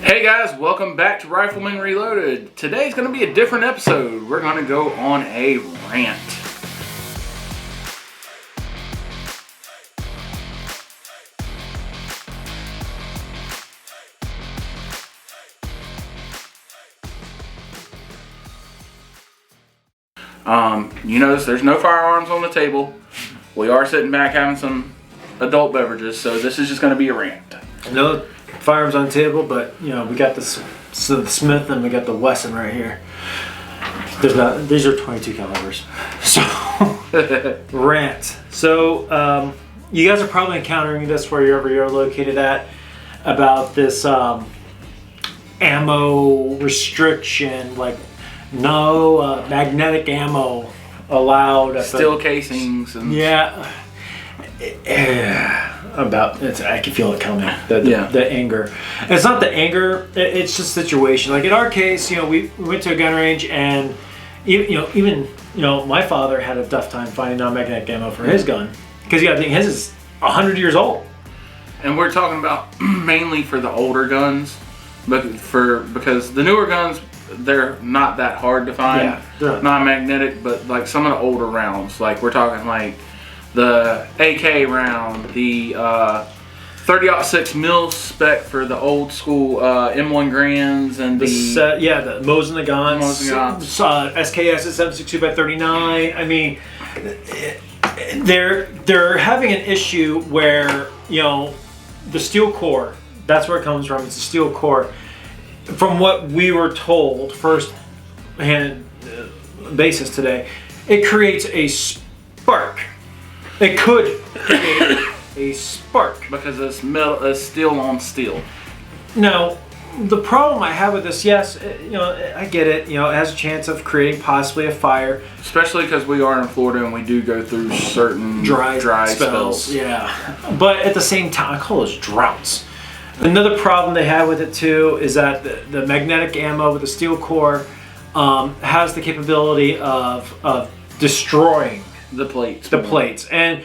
Hey guys, welcome back to Riflemen Reloaded. Today's going to be a different episode. We're going to go on a rant. You notice there's no firearms on the table. We are sitting back having some adult beverages, so this is just going to be a rant. No firearms on the table, but you know we got the Smith and we got the Wesson right here. These are 22 calibers. So rant. So you guys are probably encountering this wherever you're located at about this ammo restriction, like no magnetic ammo allowed. Steel casings and I can feel it coming. The anger. And it's not the anger. It's just situation. Like in our case, we went to a gun range, and even my father had a tough time finding non-magnetic ammo for his gun because you got to think his is 100 years old. And we're talking about mainly for the older guns, but because the newer guns, they're not that hard to find. Yeah, non-magnetic, but like some of the older rounds, like we're talking like the AK round, the 30-06 mil spec for the old school M1 Grands, and the Mosin Nagants, SKS at 7.62x39. I mean, they're having an issue where the steel core. That's where it comes from. It's a steel core. From what we were told, first-hand basis today, it creates a spark. It could create a spark because it's metal, it's steel on steel. Now, the problem I have with this, yes, I get it. It has a chance of creating possibly a fire, especially because we are in Florida and we do go through certain dry spells. Yeah, but at the same time, I call those droughts. Another problem they have with it too is that the magnetic ammo with the steel core has the capability of destroying the plates. And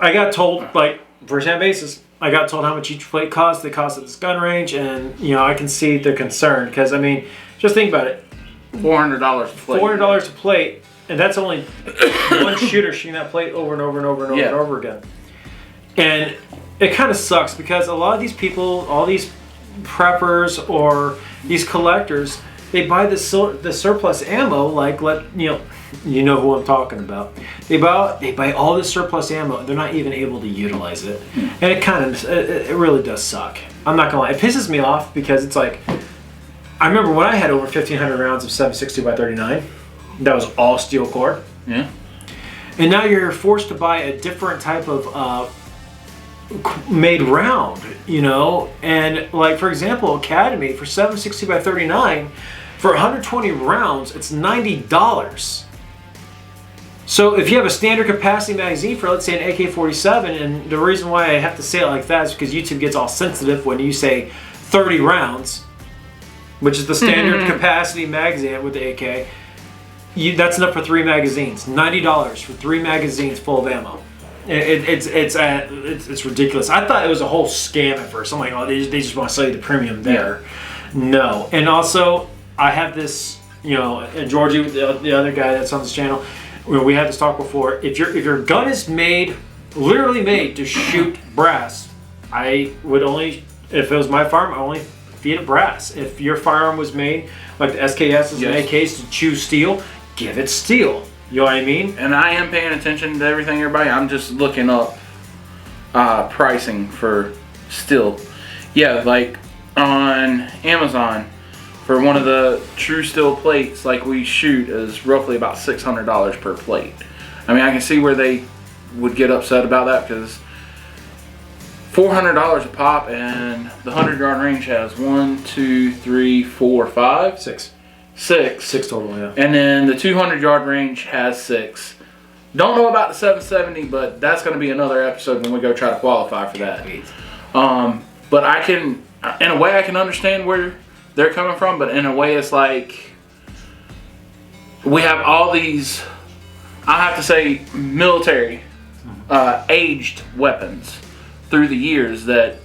I got told, like, first-hand basis, I got told how much each plate costs. They cost at this gun range, and I can see their concern because just think about it. $400 a plate. $400 a plate, and that's only one shooter shooting that plate over and over and over and over and over again. And it kind of sucks because a lot of these people, all these preppers or these collectors, they buy the surplus ammo, like you know who I'm talking about. They buy all this surplus ammo. They're not even able to utilize it, and it really does suck. I'm not gonna lie. It pisses me off because it's like, I remember when I had over 1,500 rounds of 7.62x39. That was all steel core. Yeah. And now you're forced to buy a different type of made round, and like for example, Academy for 7.62x39 for 120 rounds, it's $90. So if you have a standard capacity magazine for, let's say, an AK-47, and the reason why I have to say it like that is because YouTube gets all sensitive when you say 30 rounds, which is the standard capacity magazine with the AK. That's enough for 3 magazines. $90 for 3 magazines full of ammo. It's ridiculous. I thought it was a whole scam at first. I'm like, oh, they just want to sell you the premium there. Yeah. No. And also, I have this, and Georgie, the other guy that's on this channel, we had this talk before. If your gun is literally made to shoot brass, I would only, if it was my firearm, I only feed it brass. If your firearm was made like the SKS's and AKs to chew steel, give it steel. You know what I mean? And I am paying attention to everything, everybody. I'm just looking up pricing for steel. Yeah, like on Amazon, for one of the true steel plates like we shoot is roughly about $600 per plate. I mean, I can see where they would get upset about that because $400 a pop, and the 100-yard range has 1, 2, 3, 4, 5, 6. 6 total, yeah. And then the 200-yard range has 6. Don't know about the 770, but that's going to be another episode when we go try to qualify for that. But I can, in a way, I can understand where they're coming from, but in a way, it's like we have all these, I have to say, military aged weapons through the years that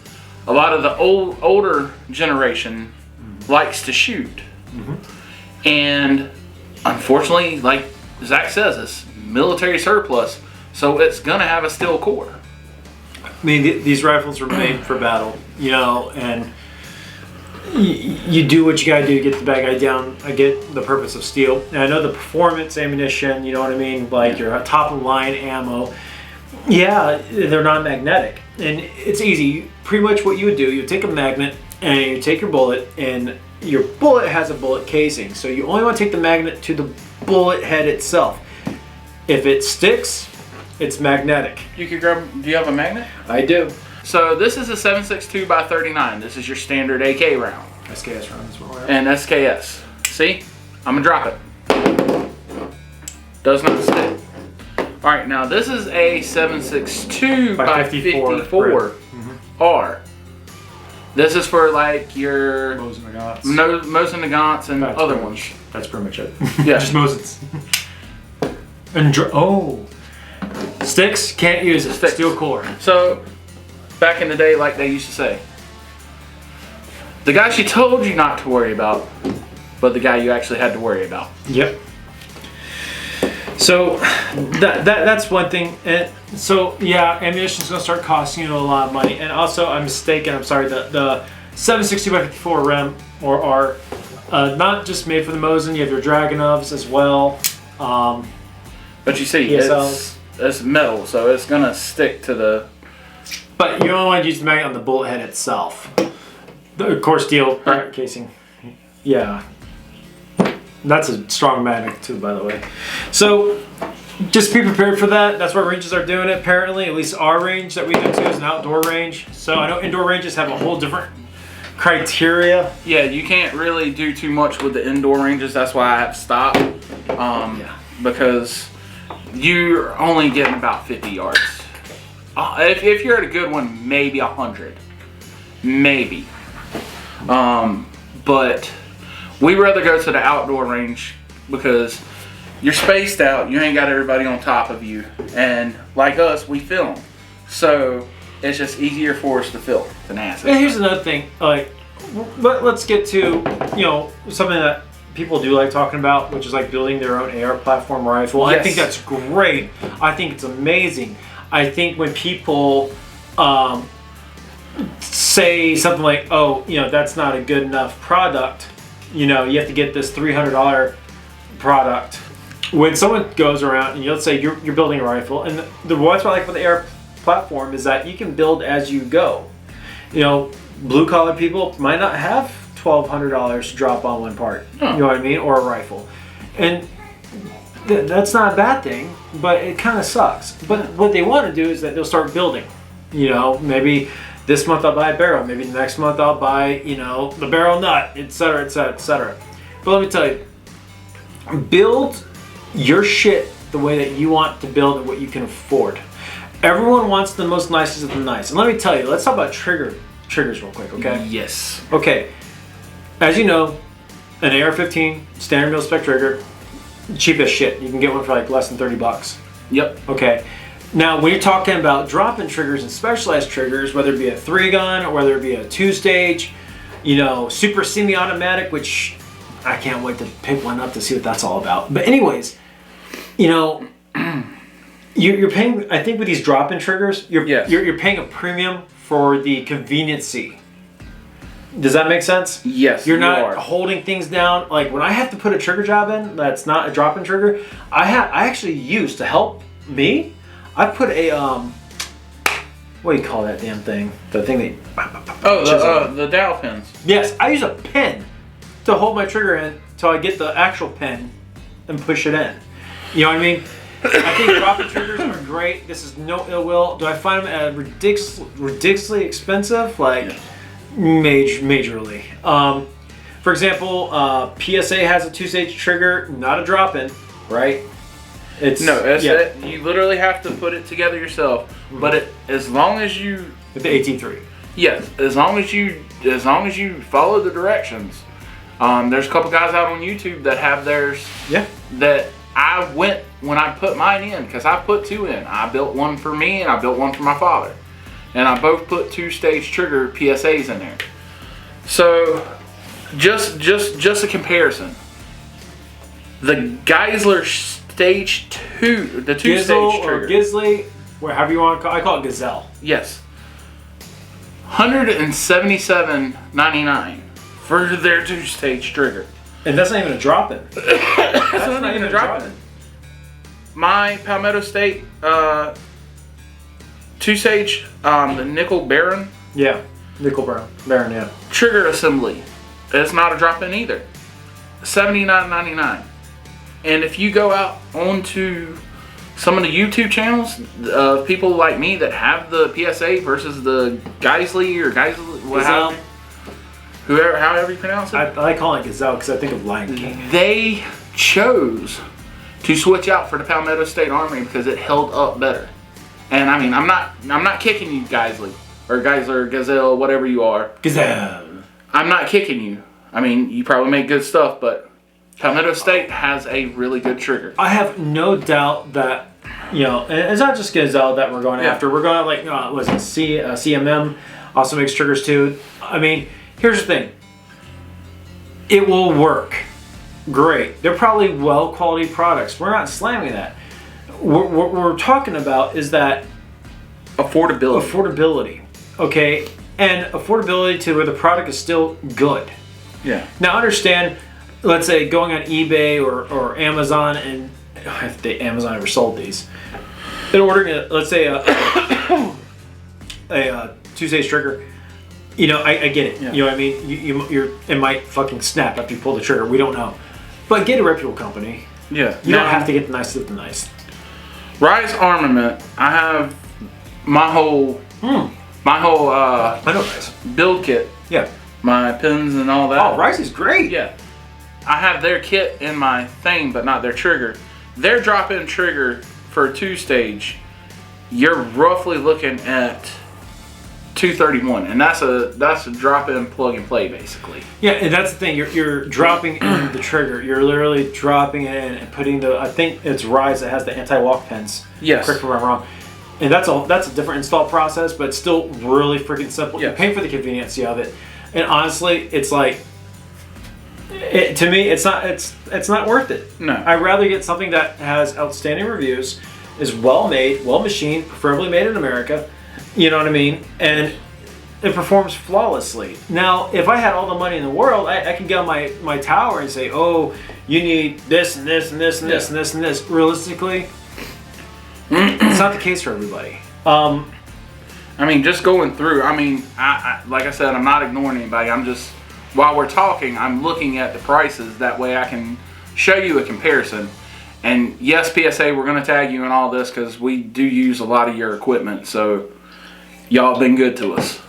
a lot of the older generation likes to shoot. And unfortunately, like Zach says, it's military surplus, so it's gonna have a steel core. I mean, these rifles were made for battle, and you do what you gotta do to get the bad guy down. I get the purpose of steel, and I know the performance ammunition, you know what I mean, like your top of the line ammo. Yeah, they're not magnetic, and it's easy. Pretty much what you would do, you take a magnet and you take your bullet, and your bullet has a bullet casing, so you only want to take the magnet to the bullet head itself. If it sticks, it's magnetic. You could grab. Do you have a magnet? I do. So this is a 7.62 by 39. This is your standard AK round. SKS round as well. And SKS. See, I'm gonna drop it. Does not stick. All right, now this is a 7.62 by 54 R. This is for like your Mosin Nagants. Mosin Nagants and other ones. That's pretty much it. Yeah. Just Mosins. And sticks, can't use it. Sticks. Steel core. So, back in the day, like they used to say, the guy she told you not to worry about, but the guy you actually had to worry about. Yep. So that's one thing. And so yeah, ammunition's gonna start costing you a lot of money. And also, I'm mistaken. I'm sorry. The 7.60 by 54 Rem or R, not just made for the Mosin. You have your Dragunovs as well. But you see, it's metal, so it's gonna stick to the. But you only want to use the magnet on the bullet head itself. The core steel casing. Yeah. That's a strong magnet too, by the way. So just be prepared for that. That's why ranges are doing it, apparently. At least our range that we go to is an outdoor range. So I know indoor ranges have a whole different criteria. Yeah, you can't really do too much with the indoor ranges. That's why I have stopped. Because you're only getting about 50 yards. If you're at a good one, maybe 100. Maybe. But we rather go to the outdoor range because you're spaced out. You ain't got everybody on top of you. And like us, we film. So it's just easier for us to film than ass. And here's another thing. Like, let's get to, something that people do like talking about, which is like building their own AR platform rifle. Yes. I think that's great. I think it's amazing. I think when people say something like, oh, that's not a good enough product, you have to get this $300 product. When someone goes around and let's say you're building a rifle, and what's I like with the AR platform is that you can build as you go. Blue collar people might not have $1,200 to drop on one part. You know what I mean? Or a rifle. And that's not a bad thing, but it kind of sucks. But what they want to do is that they'll start building. Maybe this month I'll buy a barrel. Maybe the next month I'll buy, the barrel nut, etc., etc., etc. But let me tell you, build your shit the way that you want to build it, what you can afford. Everyone wants the most nicest of the nice. And let me tell you, let's talk about triggers real quick, okay? Yes. Okay. As you know, an AR-15 standard mil-spec trigger, cheap as shit. You can get one for like less than $30. Yep. Okay. Now, when you're talking about drop-in triggers and specialized triggers, whether it be a 3-gun or whether it be a 2-stage, super semi-automatic, which I can't wait to pick one up to see what that's all about. But anyways, you're paying. I think with these drop-in triggers, you're paying a premium for the conveniency. Does that make sense? Yes. You're not holding things down. Like when I have to put a trigger job in that's not a drop-in trigger, I actually used to help me. I put a what do you call that damn thing? The thing that the dowel pins. Yes, I use a pin to hold my trigger in till I get the actual pin and push it in. You know what I mean? I think drop-in triggers are great. This is no ill will. Do I find them ridiculously expensive? Like majorly. For example, PSA has a 2-stage trigger, not a drop-in, right? You literally have to put it together yourself. Mm-hmm. But as long as you with the 18.3. Yes, as long as you follow the directions. There's a couple guys out on YouTube that have theirs. Yeah. That I went when I put mine in, because I put 2 in. I built one for me and I built one for my father. and I both put 2-stage trigger PSAs in there. So just a comparison. The Geisler Stage 2, the 2-stage trigger. Or Gisley, however you want to call it. I call it Gazelle. Yes. $177.99 for their 2-stage trigger. And that's not even a drop-in. That's not even a drop-in. My Palmetto State 2-stage, the Nickel Baron. Yeah, Nickel Baron, yeah. Trigger assembly. It's not a drop-in either. $79.99. And if you go out onto some of the YouTube channels of people like me that have the PSA versus the Geisley or however you pronounce it. I like calling it Gazelle because I think of Lion King. They chose to switch out for the Palmetto State Armory because it held up better. And I mean, I'm not kicking you, Geisley or Geisler, Gazelle, whatever you are. Gazelle. I'm not kicking you. I mean, you probably make good stuff, but Palmetto State has a really good trigger. I have no doubt that, and it's not just Gazelle that we're going after. We're going CMM also makes triggers too. I mean, here's the thing. It will work. Great. They're probably well quality products. We're not slamming that. What we're talking about is that affordability. Okay? And affordability to where the product is still good. Yeah. Now understand, let's say going on eBay or Amazon, and if Amazon ever sold these, and ordering let's say a 2-stage trigger, I get it. Yeah. You know what I mean? It might fucking snap after you pull the trigger. We don't know, but get a reputable company. Yeah. You don't have to get the nice of the nice. Rise Armament. I have my whole I know Rise build kit. Yeah. My pins and all that. Oh, Rise is great. Yeah. I have their kit in my thing, but not their trigger. Their drop-in trigger for a 2-stage, you're roughly looking at $231, and that's a drop-in plug and play basically. Yeah, and that's the thing. You're dropping in the trigger. You're literally dropping it in and putting I think it's Rise that has the anti-walk pins. Yes. Correct me if I'm wrong. And that's a different install process, but it's still really freaking simple. Yes. You pay for the convenience of it, and honestly, it's like. To me, it's not worth it. No. I'd rather get something that has outstanding reviews, is well made, well machined, preferably made in America. You know what I mean? And it performs flawlessly. Now, if I had all the money in the world, I can get on my tower and say, oh, you need this and this and this and this and this and this. Realistically, it's not the case for everybody. I mean, just going through. I mean, I like I said, I'm not ignoring anybody. I'm just. While we're talking, I'm looking at the prices. That way I can show you a comparison. And yes, PSA, we're going to tag you in all this because we do use a lot of your equipment. So y'all been good to us.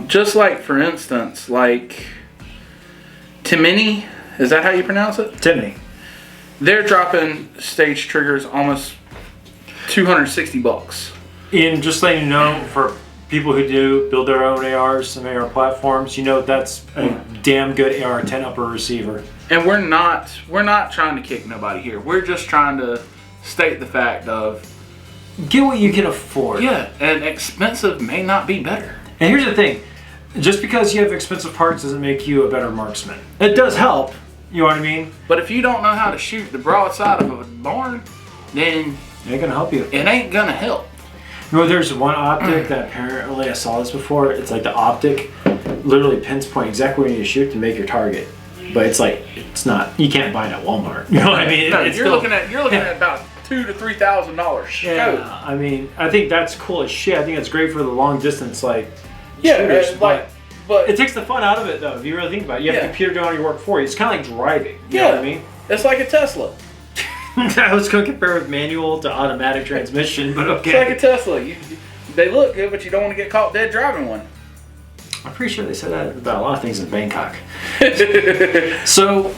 Just like, for instance, like Timini, is that how you pronounce it? Timini. They're dropping stage triggers almost $260. And just letting you know, for people who do build their own ARs and AR platforms, that's a damn good AR-10 upper receiver. And we're not trying to kick nobody here. We're just trying to state the fact of get what you can afford. Yeah, and expensive may not be better. And here's the thing. Just because you have expensive parts doesn't make you a better marksman. It does help, you know what I mean? But if you don't know how to shoot the broadside of a barn, then it ain't gonna help you. It ain't gonna help. No, there's one optic that apparently I saw this before. It's like the optic literally pinpoint exactly where you need to shoot to make your target. But it's not. You can't buy it at Walmart. You know what I mean? No, you're looking at about $2,000 to $3,000. Yeah, I mean, I think that's cool as shit. I think it's great for the long distance shooters, but it takes the fun out of it though. If you really think about it, you have a computer doing all your work for you. It's kind of like driving. You know what I mean? It's like a Tesla. I was going to compare with manual to automatic transmission, but okay. It's like a Tesla. They look good, but you don't want to get caught dead driving one. I'm pretty sure they said that about a lot of things in Bangkok. So,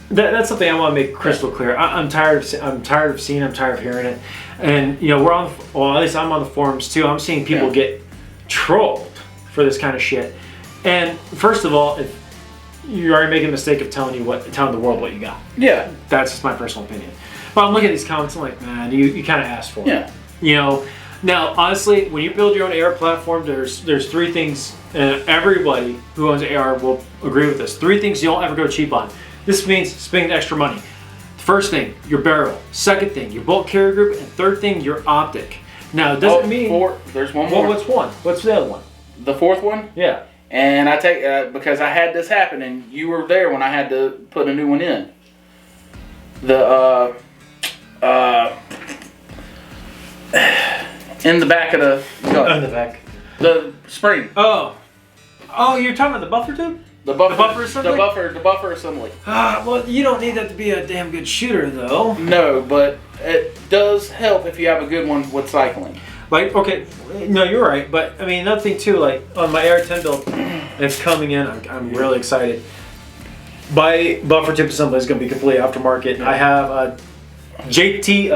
that's something I want to make crystal clear. I'm tired of seeing, I'm tired of hearing it. And, we're at least I'm on the forums too. I'm seeing people get trolled for this kind of shit. And first of all, if you're already making a mistake of telling the world what you got. Yeah. That's just my personal opinion. But I'm looking at these comments, I'm like, man, you kind of asked for it. Yeah. Now, honestly, when you build your own AR platform, there's 3 things, and everybody who owns an AR will agree with this. 3 things you don't ever go cheap on. This means spending extra money. First thing, your barrel. Second thing, your bolt carrier group. And third thing, your optic. Now, it doesn't mean... There's one more. What's one? What's the other one? The 4th one? Yeah. And I take, because I had this happen, and you were there when I had to put a new one in. In the back of the gun. In the back. The spring. Oh, you're talking about the buffer tube? The buffer assembly? The buffer assembly. Well, you don't need that to be a damn good shooter, though. No, but it does help if you have a good one with cycling. Like, okay, no, you're right, but I mean, another thing too, like on my AR-10 build, it's coming in. I'm really excited. My buffer tube assembly is going to be completely aftermarket. I have JT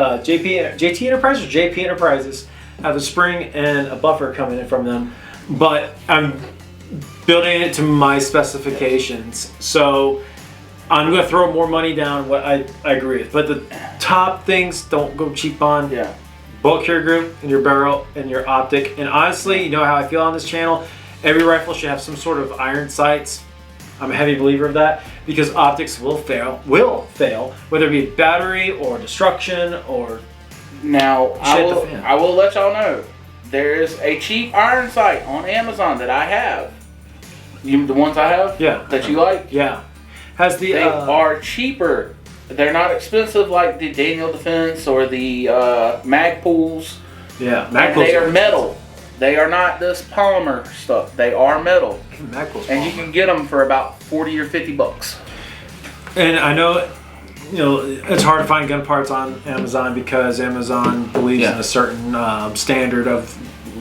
Enterprises have a spring and a buffer coming in from them, but I'm building it to my specifications. So I'm going to throw more money down. What I agree with, but the top things don't go cheap on. Yeah. Bolt carrier group and your barrel and your optic. And honestly, you know how I feel on this channel. Every rifle should have some sort of iron sights. I'm a heavy believer of that because optics will fail, whether it be battery or destruction or. Now I will let y'all know there is a cheap iron sight on Amazon that I have. The ones I have. Yeah. That you like. Yeah. Has the. They are cheaper. They're not expensive like the Daniel Defense or the Magpools. Yeah, Magpools. They are metal. They are not this polymer stuff. They are metal. Magpools. And you can get them for about $40 or $50. And I know, it's hard to find gun parts on Amazon because Amazon believes in a certain standard of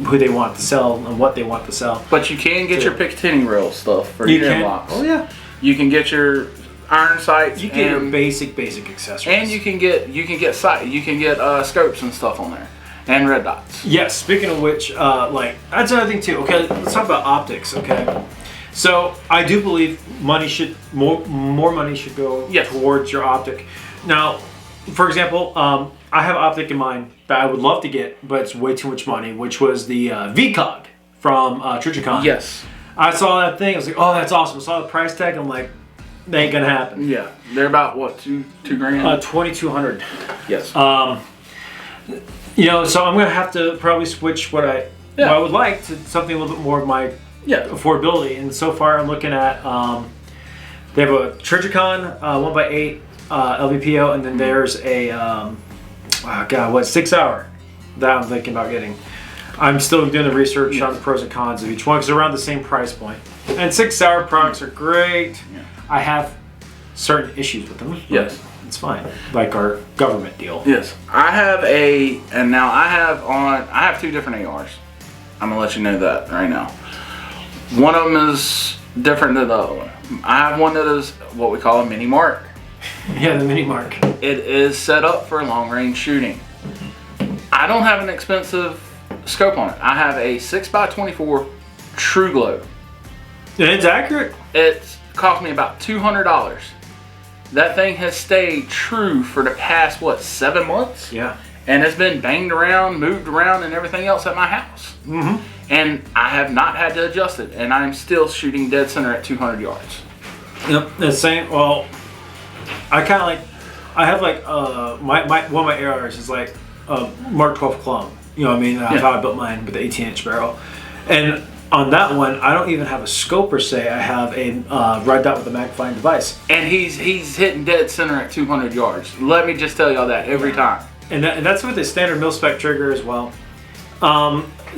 who they want to sell and what they want to sell. But you can get your Picatinny rail stuff for your locks. Oh yeah. You can get your iron sights. You get your basic accessories. And you can get scopes and stuff on there. And red dots. Yes, speaking of which, that's another thing too. Okay, let's talk about optics, okay? So I do believe more money should go towards your optic. Now, for example, I have optic in mind that I would love to get, but it's way too much money, which was the VCOG from Trijicon. Yes. I saw that thing, I was like, oh, that's awesome. I saw the price tag, I'm like, that ain't gonna happen. Yeah, they're about what, $2 grand? 2,200. Yes. So I'm gonna have to probably switch what I would like to something a little bit more of my affordability. And so far, I'm looking at they have a Trijicon 1x8 LVPO, and then there's a 6 hour that I'm thinking about getting. I'm still doing the research on the pros and cons of each one because they're around the same price point. And 6 hour products are great. Yeah. I have certain issues with them. Yes. It's fine. Like our government deal. Yes. I have I have 2 different ARs. I'm gonna let you know that right now. One of them is different than the other one. I have one that is what we call a mini mark. Yeah, the mini mark. It is set up for long range shooting. I don't have an expensive scope on it. I have a 6x24 True Glow. And it's accurate. It's cost me about $200. That thing has stayed true for the past 7 months? Yeah. And it's been banged around, moved around, and everything else at my house. Mm-hmm. And I have not had to adjust it, and I'm still shooting dead center at 200 yards. Yep, the same. Well, I kind of I have one of my ARs is like a Mark 12 clone. You know what I mean? That's how I built mine with the 18-inch barrel. And on that one, I don't even have a scope per se. I have a red dot with a magnifying device. And he's hitting dead center at 200 yards. Let me just tell y'all that every time. And that's with the standard mil-spec trigger as well.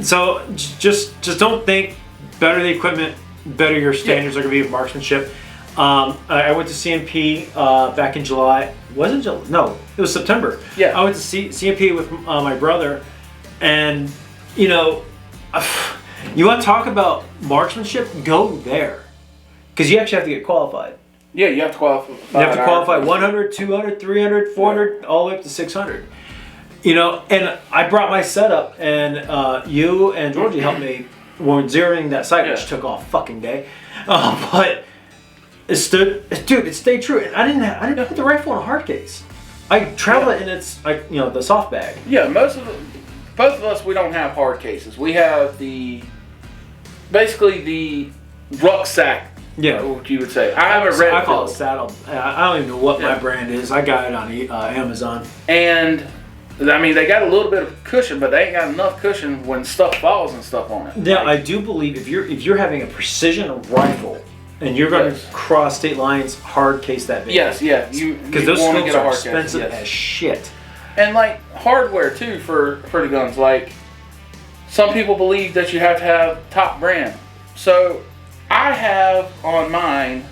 So just don't think better the equipment, better your standards are going to be with marksmanship. I went to CMP back in July. Was it July? No, it was September. Yeah. I went to CMP with my brother, and you want to talk about marksmanship? Go there, because you actually have to get qualified. Yeah, you have to qualify. You have to qualify 100, 200, 300, 400, all the way up to 600. And I brought my setup, and you and Georgie helped me when zeroing that sight, which took all fucking day. But it stayed true. And I didn't put the rifle in a hard case. I traveled it in its the soft bag. Yeah, most of both of us, we don't have hard cases. We have basically the rucksack. Yeah, what you would say. I have a red. I call it saddle. I don't even know what my brand is. I got it on Amazon. And I mean, they got a little bit of cushion, but they ain't got enough cushion when stuff falls and stuff on it. Yeah, I do believe if you're having a precision rifle and you're going to cross state lines, hard case that big. Yes, yeah, because those scopes are expensive as shit. And like hardware too for the guns. Like some people believe that you have to have top brand. So I have on mine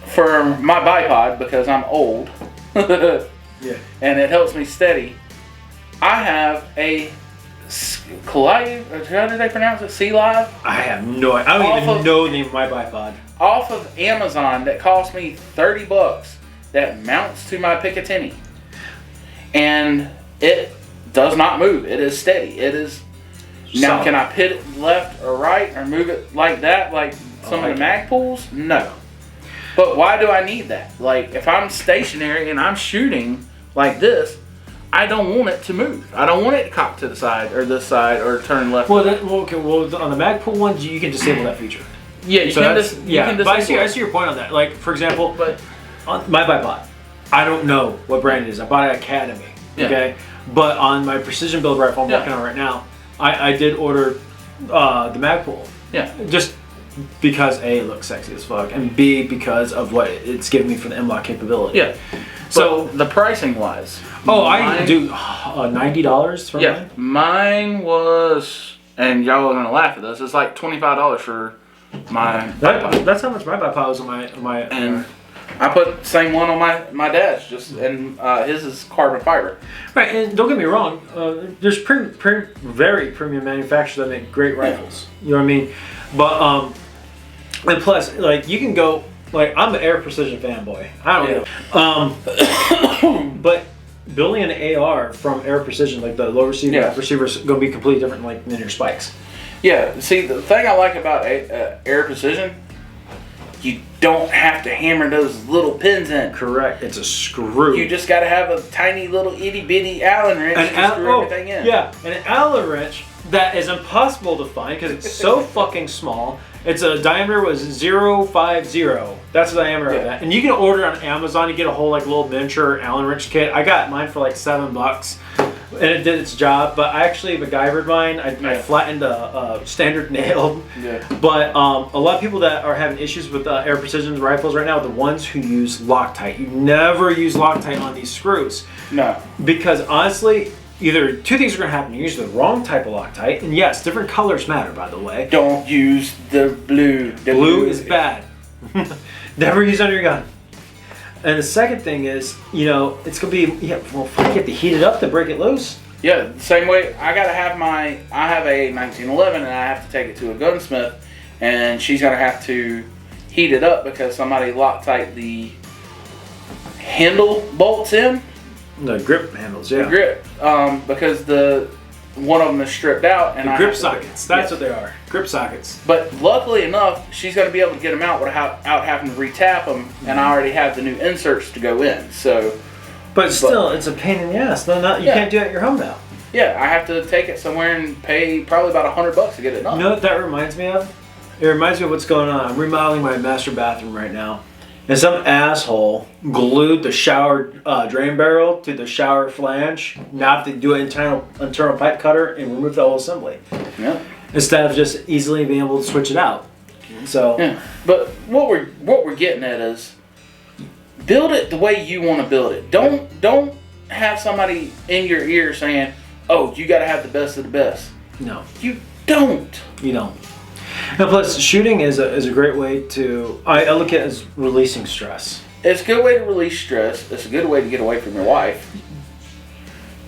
for my bipod because I'm old. Yeah. And it helps me steady. I have a Clive, how do they pronounce it? C-Live? I have no idea. I don't even know the name of my bipod. Off of Amazon that cost me $30 that mounts to my Picatinny. And it does not move. It is steady. It is. Now, can I pit it left or right or move it like that, like some of the mag pools? No. But why do I need that? Like, if I'm stationary and I'm shooting like this, I don't want it to move. I don't want it to cock to the side or this side or turn left. Well, on the mag pool ones, you can disable that feature. Yeah, you can disable. But I see your point on that. Like, for example, on my bipod, I don't know what brand it is. I bought it at Academy. Yeah. Okay, but on my precision build rifle I'm working on right now, I did order the mag pool. Yeah. Just because A, it looks sexy as fuck, and B, because of what it's giving me for the M-lock capability. Yeah. So the pricing wise. Oh, I do $90 for mine? Mine was, and y'all are gonna laugh at this, it's like $25 for my bipod. That's how much my bipod was on my and I put the same one on my dad's, and his is carbon fiber. Right, and don't get me wrong, there's very premium manufacturers that make great rifles. You know what I mean? But and plus, like, you can go, like, I'm an Air Precision fanboy. I don't know. But building an AR from Air Precision, like the low receiver, receiver is going to be completely different, like, than your spikes. Yeah. See, the thing I like about Air Precision, you don't have to hammer those little pins in. Correct. It's a screw. You just got to have a tiny little itty bitty Allen wrench to screw everything in. Yeah, an Allen wrench that is impossible to find because it's so fucking small. Its diameter was 0.50. That's the diameter of that. And you can order on Amazon. You get a whole like little miniature Allen wrench kit. I got mine for like $7, and it did its job. But I actually MacGyvered mine. I flattened a standard nail. Yeah. But a lot of people that are having issues with Air Precision rifles right now are the ones who use Loctite. You never use Loctite on these screws. No. Because honestly, either two things are going to happen. You use the wrong type of Loctite, and yes, different colors matter, by the way. Don't use the blue. Blue is bad. Never use under your gun. And the second thing is, you know, it's going to be, you have to heat it up to break it loose. Yeah, same way. I have a 1911, and I have to take it to a gunsmith, and she's going to have to heat it up because somebody Loctite the handle bolts in. The grip handles, yeah. The grip, because one of them is stripped out, and the grip sockets. That's what they are. Grip sockets. But luckily enough, she's going to be able to get them out without having to retap them, and I already have the new inserts to go in. So, but still, it's a pain in the ass. You can't do it at your home now. Yeah, I have to take it somewhere and pay probably about $100 to get it done. You know what that reminds me of? It reminds me of what's going on. I'm remodeling my master bathroom right now. And some asshole glued the shower drain barrel to the shower flange. Now I have to do an internal pipe cutter and remove the whole assembly. Yeah. Instead of just easily being able to switch it out. So. Yeah. But what we're getting at is build it the way you want to build it. Don't have somebody in your ear saying, "Oh, you got to have the best of the best." No. You don't. You don't. And plus, shooting is a great way to, I look at it as releasing stress. It's a good way to release stress. It's a good way to get away from your wife.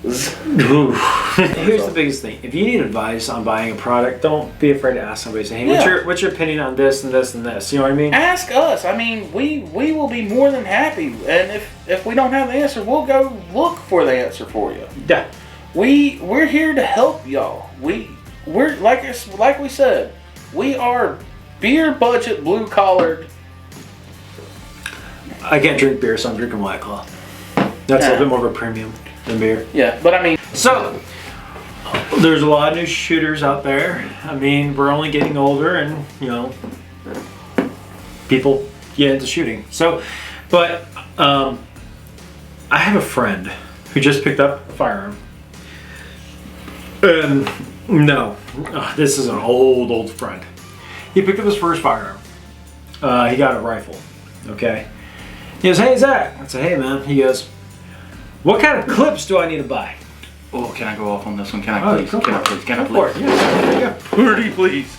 Here's the biggest thing. If you need advice on buying a product, don't be afraid to ask somebody. Say, hey, what's your opinion on this and this and this? You know what I mean? Ask us. I mean, we will be more than happy. And if we don't have the answer, we'll go look for the answer for you. Yeah. We're here to help y'all. We're like we said, we are beer budget, blue collared. I can't drink beer, so I'm drinking White Claw. That's a little bit more of a premium than beer. Yeah, but I mean, so there's a lot of new shooters out there. I mean, we're only getting older, and people get into shooting. So, but I have a friend who just picked up a firearm. No, this is an old friend. He picked up his first firearm. He got a rifle. Okay. He goes, "Hey Zach." I said, "Hey man." He goes, "What kind of clips do I need to buy?" Oh, can I go off on this one? Can I please? Can I please? Can I please? Yeah. Pretty please.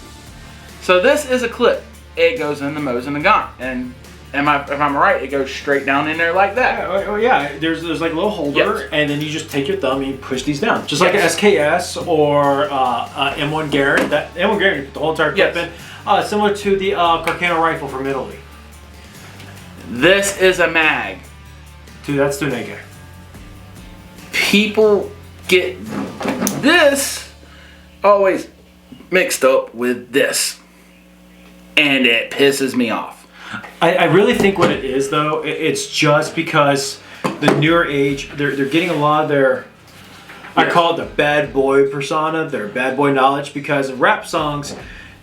So this is a clip. It goes in the Mosin and the gun, and if I'm right, it goes straight down in there like that. Yeah. There's like a little holder, and then you just take your thumb and you push these down, just like an SKS or M1 Garand. That M1 Garand, you put the whole entire clip in. Similar to the Carcano rifle from Italy. This is a mag. Dude, that's too naked. People get this always mixed up with this, and it pisses me off. I really think what it is, though, it's just because the newer age, they're getting a lot of their, I call it the bad boy persona, their bad boy knowledge, because in rap songs,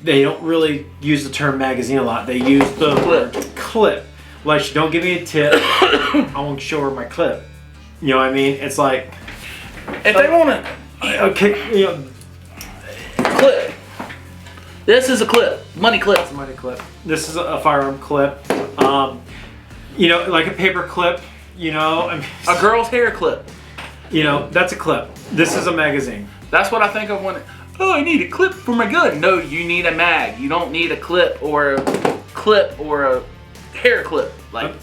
they don't really use the term magazine a lot. They use the word clip. Like, don't give me a tip, I won't show her my clip. You know what I mean? It's like, if they want to, clip. This is a clip, money clip. It's a money clip. This is a firearm clip. Like a paper clip. A girl's hair clip. That's a clip. This is a magazine. That's what I think of when. I need a clip for my gun. No, you need a mag. You don't need a clip or a hair clip. Like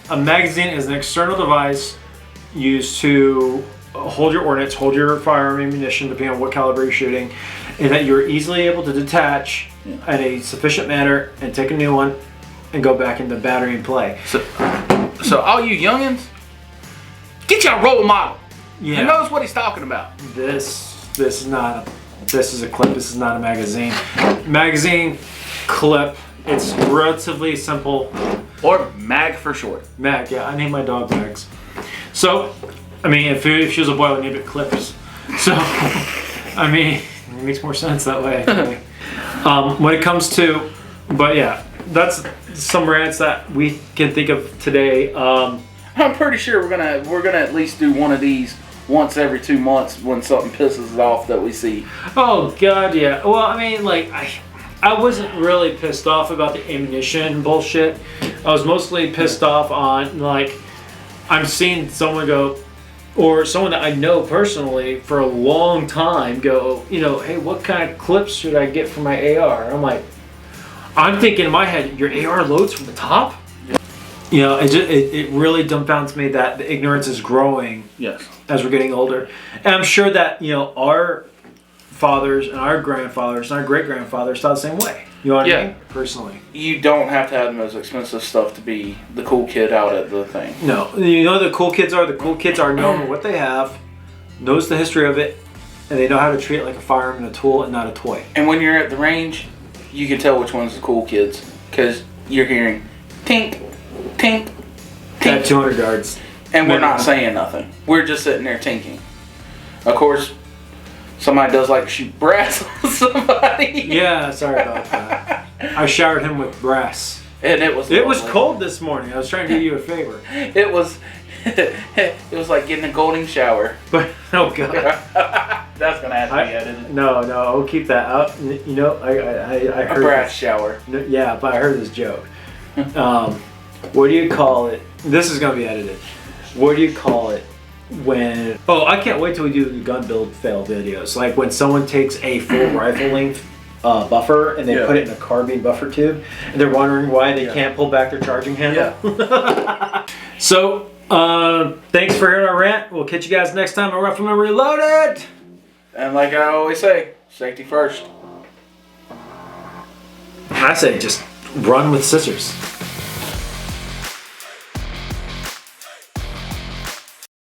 a magazine is an external device used to hold your ordnance, hold your firearm ammunition, depending on what caliber you're shooting, and that you're easily able to detach in a sufficient manner and take a new one and go back into battery and play. So all you youngins, get your role model. Yeah. He knows what he's talking about. This is a clip. This is not a magazine. Magazine, clip. It's relatively simple. Or mag for short. Mag, yeah. I named my dog Mags. So, I mean, if she was a boy, I would name it Clips. So, I mean, it makes more sense that way. When it comes to, but yeah, that's some rants that we can think of today. I'm pretty sure we're gonna at least do one of these once every 2 months when something pisses us off that we see. Oh God, yeah. Well, I mean, like I wasn't really pissed off about the ammunition bullshit. I was mostly pissed off on, like, I'm seeing someone go, or someone that I know personally for a long time go, hey, what kind of clips should I get for my AR? And I'm thinking in my head, your AR loads from the top? It really dumbfounds me that the ignorance is growing. Yes. As we're getting older. And I'm sure that, our fathers and our grandfathers and our great-grandfathers thought the same way. You know what I mean? Personally. You don't have to have the most expensive stuff to be the cool kid out at the thing. No. The cool kids are? The cool kids are known for what they have, knows the history of it, and they know how to treat it like a firearm and a tool and not a toy. And when you're at the range, you can tell which one's the cool kids because you're hearing tink, tink, tink. At 200 yards. And we're not saying nothing. We're just sitting there tinking. Of course, somebody does like to shoot brass on somebody. Yeah, sorry about that. I showered him with brass. And it was cold this morning. I was trying to do you a favor. It was like getting a golden shower. But oh God. That's gonna have to be edited. No, I'll keep that out. I heard a brass shower. Yeah, but I heard this joke. What do you call it? This is gonna be edited. What do you call it when? Oh, I can't wait till we do the gun build fail videos. Like when someone takes a full rifle length buffer and they put it in a carbine buffer tube, and they're wondering why they can't pull back their charging handle. Yeah. So, thanks for hearing our rant. We'll catch you guys next time on Riflemen Reloaded. And like I always say, safety first. I say just run with scissors.